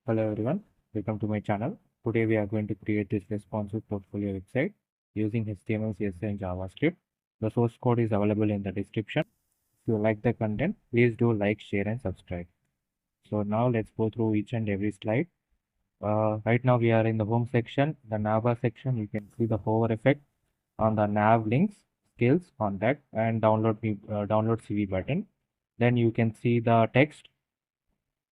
Hello everyone, welcome to my channel. Today we are going to create this responsive portfolio website using HTML, CSS and JavaScript. The source code is available in the description. If you like the content, please do like, share and subscribe. So now let's go through each and every slide. Right now we are in the home section, the navbar section. You can see the hover effect on the nav links, skills, contact and download CV button. Then you can see the text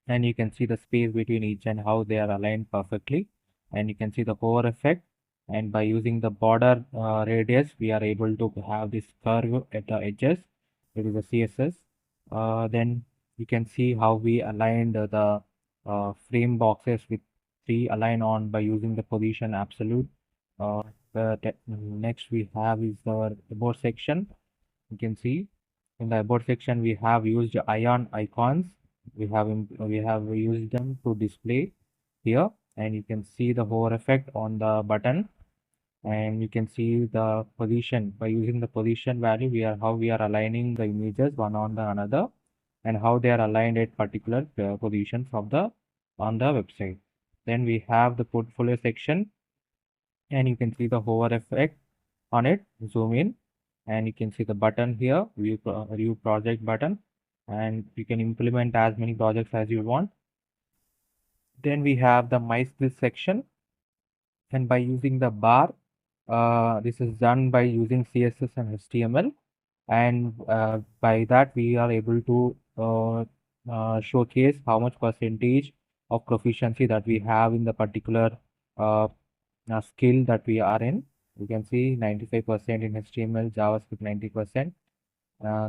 and you can see the space between each and how they are aligned perfectly, and you can see the hover effect, and by using the border radius we are able to have this curve at the edges. It is a CSS. Then you can see how we aligned the frame boxes with three align on by using the position absolute. Next we have is our about section. You can see in the about section we have used ion icons. We have used them to display here, and you can see the hover effect on the button, and you can see the position. By using the position value, we are aligning the images one on the another, and how they are aligned at particular positions of the on the website. Then we have the portfolio section, and you can see the hover effect on it. Zoom in, and you can see the button here, view project button, and you can implement as many projects as you want. Then we have the my skills section, and by using the bar, this is done by using CSS and HTML, and by that we are able to showcase how much percentage of proficiency that we have in the particular uh, skill that we are in. You can see 95% in HTML, JavaScript 90%.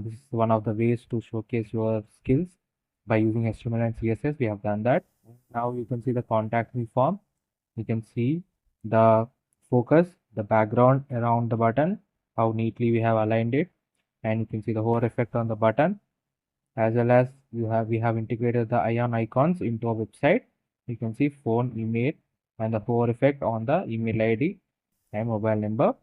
This is one of the ways to showcase your skills by using HTML and CSS. We have done that. Now you can see the contact me form. You can see the focus, the background around the button, how neatly we have aligned it, and you can see the hover effect on the button, as well as we have integrated the ion icons into our website. You can see phone, email, and the hover effect on the email ID and mobile number.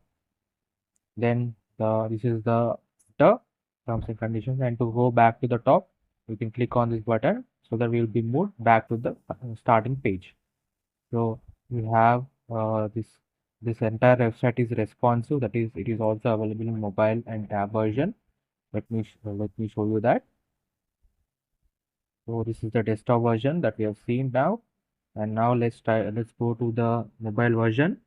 Then this is the terms and conditions, and to go back to the top you can click on this button so that we will be moved back to the starting page. So we have this entire website is responsive, that is it is also available in mobile and tab version. Let me show you that. So this is the desktop version that we have seen now, and now let's go to the mobile version.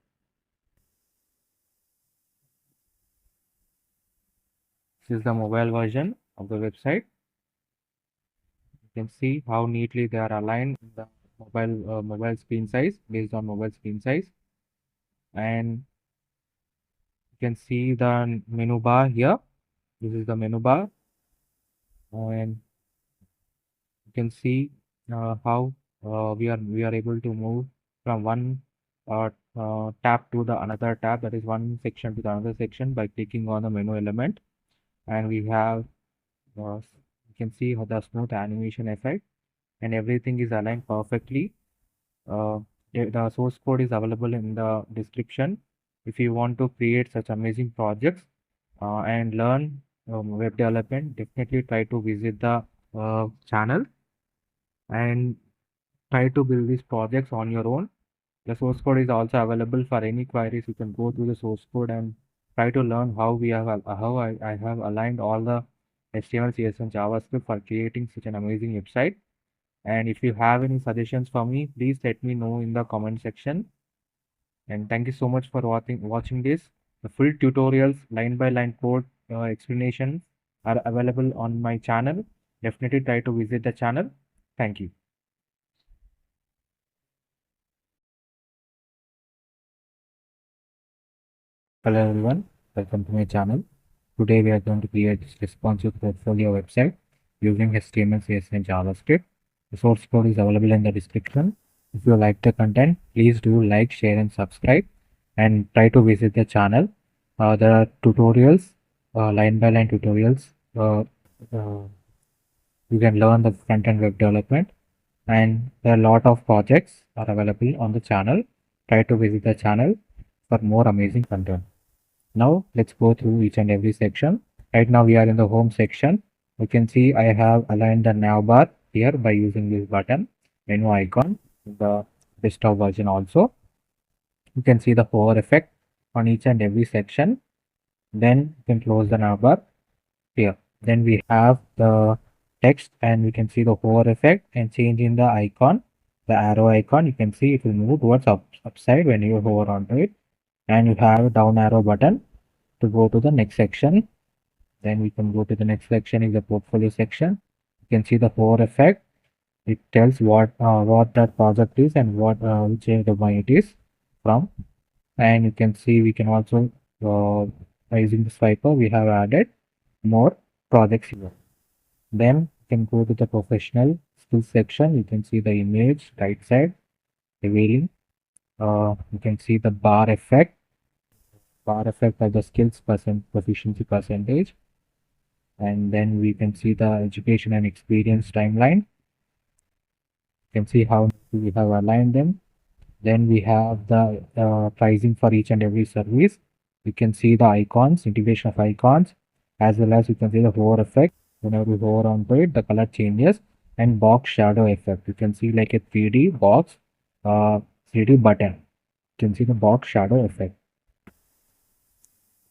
This is the mobile version of the website. You can see how neatly they are aligned in the mobile screen size, based on mobile screen size, and you can see the menu bar here. This is the menu bar, and you can see how we are able to move from one tab to the another tab, that is one section to the another section, by clicking on the menu element. And we have you can see how the smooth animation effect, and everything is aligned perfectly. The source code is available in the description. If you want to create such amazing projects and learn web development, definitely try to visit the channel and try to build these projects on your own. The source code is also available for any queries. You can go through the source code and try to learn how I have aligned all the HTML, CSS, and JavaScript for creating such an amazing website. And if you have any suggestions for me, please let me know in the comment section. And thank you so much for watching this. The full tutorials, line by line code explanations are available on my channel. Definitely try to visit the channel. Thank you. Hello everyone, welcome to my channel. Today we are going to create this responsive portfolio website using HTML, CSS and JavaScript. The source code is available in the description. If you like the content, please do like, share and subscribe, and try to visit the channel. There are tutorials, line by line tutorials. You can learn the front-end web development, and there are a lot of projects are available on the channel. Try to visit the channel for more amazing content. Now let's go through each and every section. Right now we are in the home section. You can see I have aligned the nav bar here by using this button, menu icon. the desktop version also. You can see the hover effect on each and every section. Then you can close the navbar here. Then we have the text and we can see the hover effect and change in the icon, the arrow icon. You can see it will move towards upside when you hover onto it. And you have a down arrow button to go to the next section. Then we can go to the next section is the portfolio section. You can see the hover effect. It tells what that project is and what which domain it is from. And you can see we can also by using the swiper we have added more projects here. Then you can go to the professional skills section. You can see the image right side revealing. You can see the bar effect of the skills proficiency percentage. And then we can see the education and experience timeline. You can see how we have aligned them. Then we have the pricing for each and every service. You can see the icons, integration of icons, as well as you can see the hover effect. Whenever we hover onto it, the color changes, and box shadow effect. You can see like a 3D box, 3D button. You can see the box shadow effect.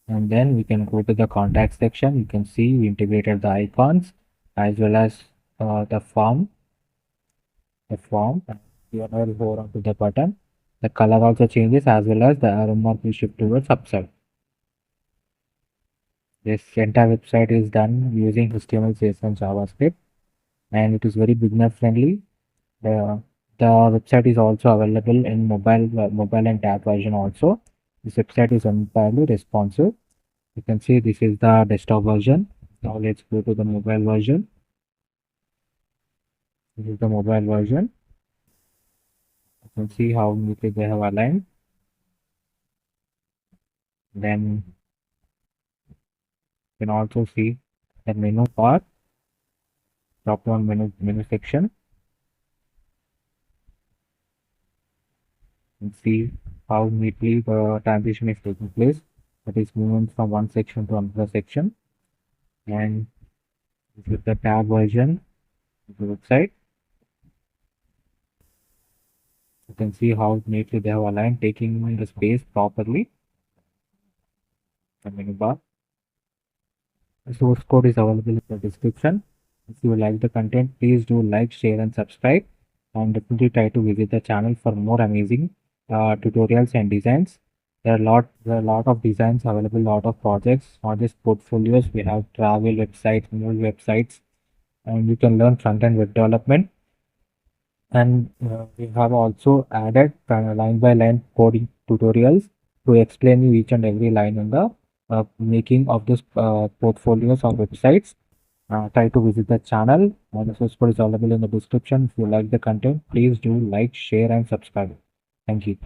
And then we can go to the contact section. You can see we integrated the icons as well as the form. And whenever we hover onto the button, the color also changes as well as the arrow mark will shift towards upside. This entire website is done using HTML, CSS, and JavaScript, and it is very beginner friendly. The website is also available in mobile and tab version also. This website is entirely responsive. You can see this is the desktop version. Now let's go to the mobile version. This is the mobile version. You can see how neatly they have aligned. Then you can also see the menu bar, drop down menu section, and see how neatly the transition is taking place. That is movement from one section to another section. And this is the tab version of the website. You can see how neatly they have aligned, taking the space properly. The menu bar. The source code is available in the description. If you like the content, please do like, share, and subscribe. And definitely try to visit the channel for more amazing tutorials and designs. There are a lot of designs available, lot of projects, not just portfolios. We have travel websites, movie websites, and you can learn front-end web development. And we have also added line by line coding tutorials to explain you each and every line in the making of this portfolios or websites. Try to visit the channel. The source code is available in the description. If you like the content, please do like, share, and subscribe. Thank you.